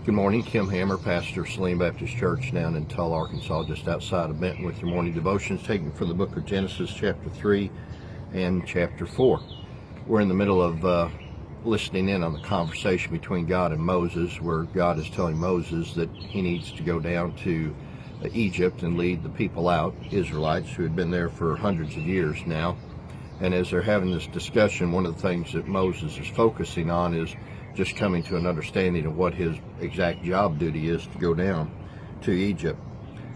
Good morning. Kim Hammer, pastor of Saline Baptist Church down in Tull, Arkansas, just outside of Benton, with your morning devotions taken from the book of Genesis, chapter 3 and chapter 4. We're in the middle of listening in on the conversation between God and Moses, where God is telling Moses that he needs to go down to Egypt and lead the people out, Israelites, who had been there for hundreds of years now. And as they're having this discussion, one of the things that Moses is focusing on is just coming to an understanding of what his exact job duty is to go down to Egypt.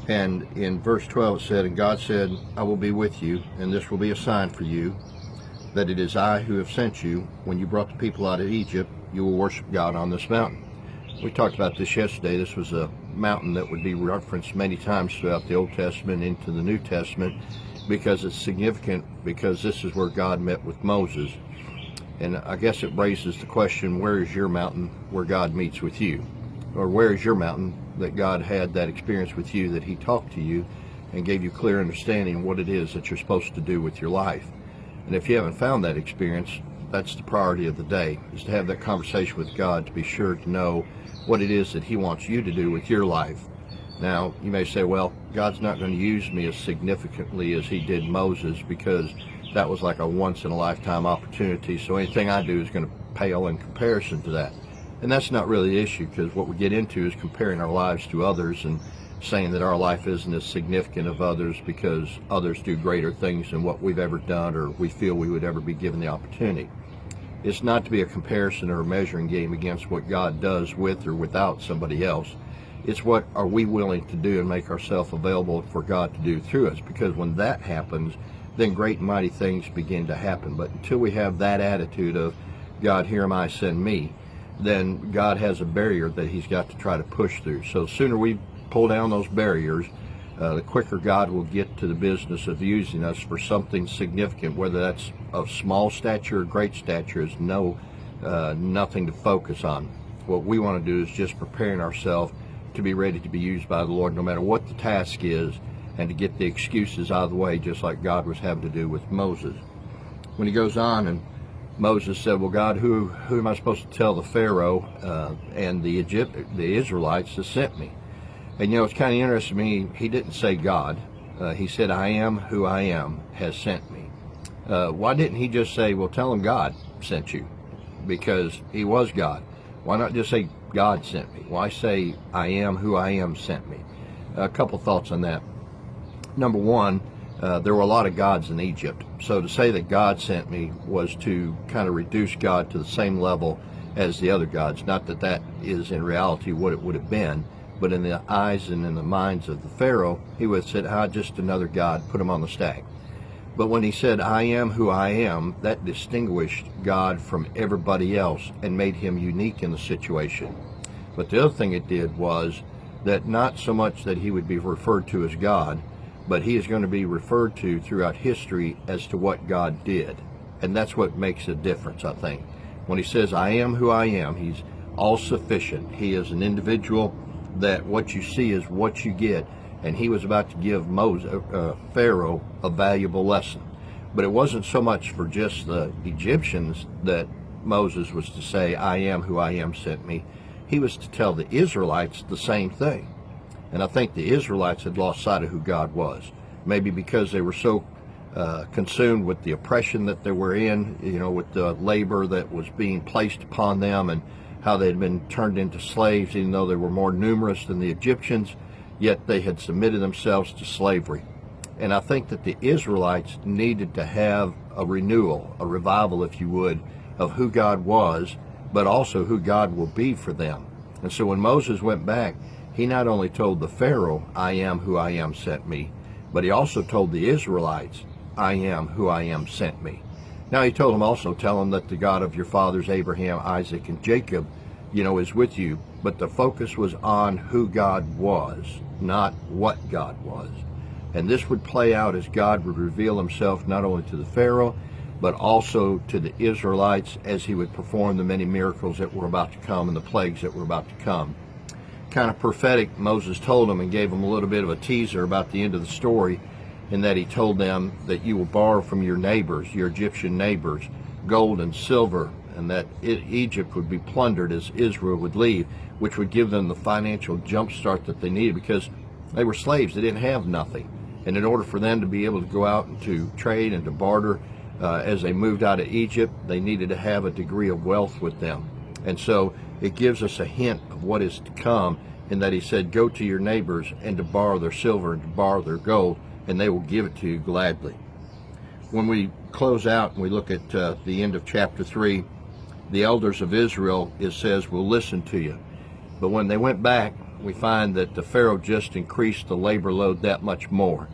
And in verse 12 it said, "And God said, I will be with you, and this will be a sign for you, that it is I who have sent you. When you brought the people out of Egypt, you will worship God on this mountain." We talked about this yesterday. This was a mountain that would be referenced many times throughout the Old Testament into the New Testament, because it's significant, because this is where God met with Moses. And I guess it raises the question, where is your mountain where God meets with you? Or where is your mountain that God had that experience with you, that he talked to you and gave you clear understanding of what it is that you're supposed to do with your life? And if you haven't found that experience, that's the priority of the day, is to have that conversation with God, to be sure to know what it is that he wants you to do with your life. Now, you may say, well, God's not going to use me as significantly as he did Moses, because that was like a once-in-a-lifetime opportunity, so anything I do is going to pale in comparison to that. And that's not really the issue, because what we get into is comparing our lives to others and saying that our life isn't as significant of others because others do greater things than what we've ever done, or we feel we would ever be given the opportunity. It's not to be a comparison or a measuring game against what God does with or without somebody else. It's what are we willing to do and make ourselves available for God to do through us, because when that happens, then great and mighty things begin to happen. But until we have that attitude of, God, here am I, send me, then God has a barrier that he's got to try to push through. So the sooner we pull down those barriers, the quicker God will get to the business of using us for something significant. Whether that's of small stature or great stature is nothing to focus on. What we want to do is just preparing ourselves to be ready to be used by the Lord, no matter what the task is, and to get the excuses out of the way, just like God was having to do with Moses. When he goes on, and Moses said, well, God, who am I supposed to tell the Pharaoh and the Israelites that sent me? And it's kind of interesting to me, he didn't say God. He said, I am who I am has sent me. Why didn't he just say, well, tell them God sent you? Because he was God. Why not just say, God sent me? Why say, I am who I am sent me? A couple thoughts on that. Number one, there were a lot of gods in Egypt. So to say that God sent me was to kind of reduce God to the same level as the other gods. Not that that is in reality what it would have been, but in the eyes and in the minds of the Pharaoh, he would have said, just another god, put him on the stack. But when he said, I am who I am, that distinguished God from everybody else and made him unique in the situation. But the other thing it did was that not so much that he would be referred to as God, but he is going to be referred to throughout history as to what God did. And that's what makes a difference, I think. When he says, I am who I am, he's all-sufficient. He is an individual that what you see is what you get. And he was about to give Pharaoh a valuable lesson. But it wasn't so much for just the Egyptians that Moses was to say, I am who I am sent me. He was to tell the Israelites the same thing. And I think the Israelites had lost sight of who God was. Maybe because they were so consumed with the oppression that they were in, with the labor that was being placed upon them, and how they had been turned into slaves, even though they were more numerous than the Egyptians, yet they had submitted themselves to slavery. And I think that the Israelites needed to have a renewal, a revival, if you would, of who God was, but also who God will be for them. And so when Moses went back, he not only told the Pharaoh, I am who I am sent me, but he also told the Israelites, I am who I am sent me. Now he told them also, tell them that the God of your fathers, Abraham, Isaac, and Jacob, is with you. But the focus was on who God was, not what God was. And this would play out as God would reveal himself not only to the Pharaoh, but also to the Israelites as he would perform the many miracles that were about to come and the plagues that were about to come. Kind of prophetic, Moses told them and gave them a little bit of a teaser about the end of the story, in that he told them that you will borrow from your neighbors, your Egyptian neighbors, gold and silver and that Egypt would be plundered as Israel would leave, which would give them the financial jump start that they needed, because they were slaves. They didn't have nothing. And in order for them to be able to go out and to trade and to barter as they moved out of Egypt, they needed to have a degree of wealth with them. And so it gives us a hint of what is to come, in that he said, go to your neighbors and to borrow their silver and to borrow their gold, and they will give it to you gladly. When we close out and we look at the end of chapter 3, the elders of Israel, it says, will listen to you. But when they went back, we find that the Pharaoh just increased the labor load that much more.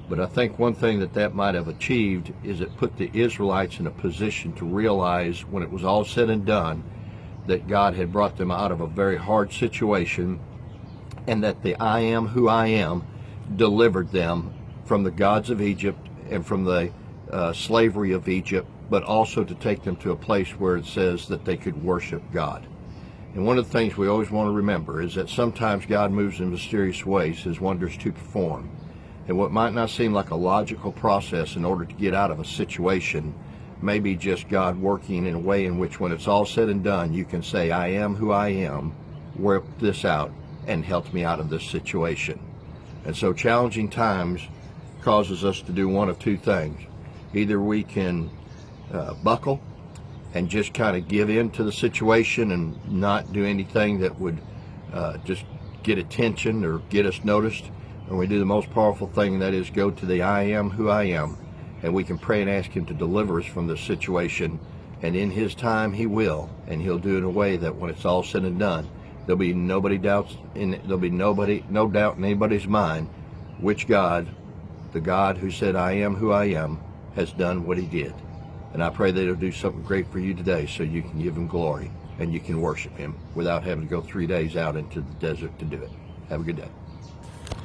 But I think one thing that might have achieved is it put the Israelites in a position to realize, when it was all said and done, that God had brought them out of a very hard situation, and that the I am who I am delivered them from the gods of Egypt and from the slavery of Egypt, but also to take them to a place where it says that they could worship God. And one of the things we always want to remember is that sometimes God moves in mysterious ways, his wonders to perform. And what might not seem like a logical process in order to get out of a situation may be just God working in a way in which, when it's all said and done, you can say, I am who I am, work this out, and helped me out of this situation. And so challenging times causes us to do one of two things. Either we can buckle and just kind of give in to the situation and not do anything that would just get attention or get us noticed, and we do the most powerful thing, and that is go to the I am who I am, and we can pray and ask him to deliver us from this situation, and in his time he will, and he'll do it in a way that when it's all said and done, there'll be no doubt in anybody's mind which God, the God who said I am who I am, has done what he did. And I pray that he'll do something great for you today, so you can give him glory and you can worship him without having to go 3 days out into the desert to do it. Have a good day.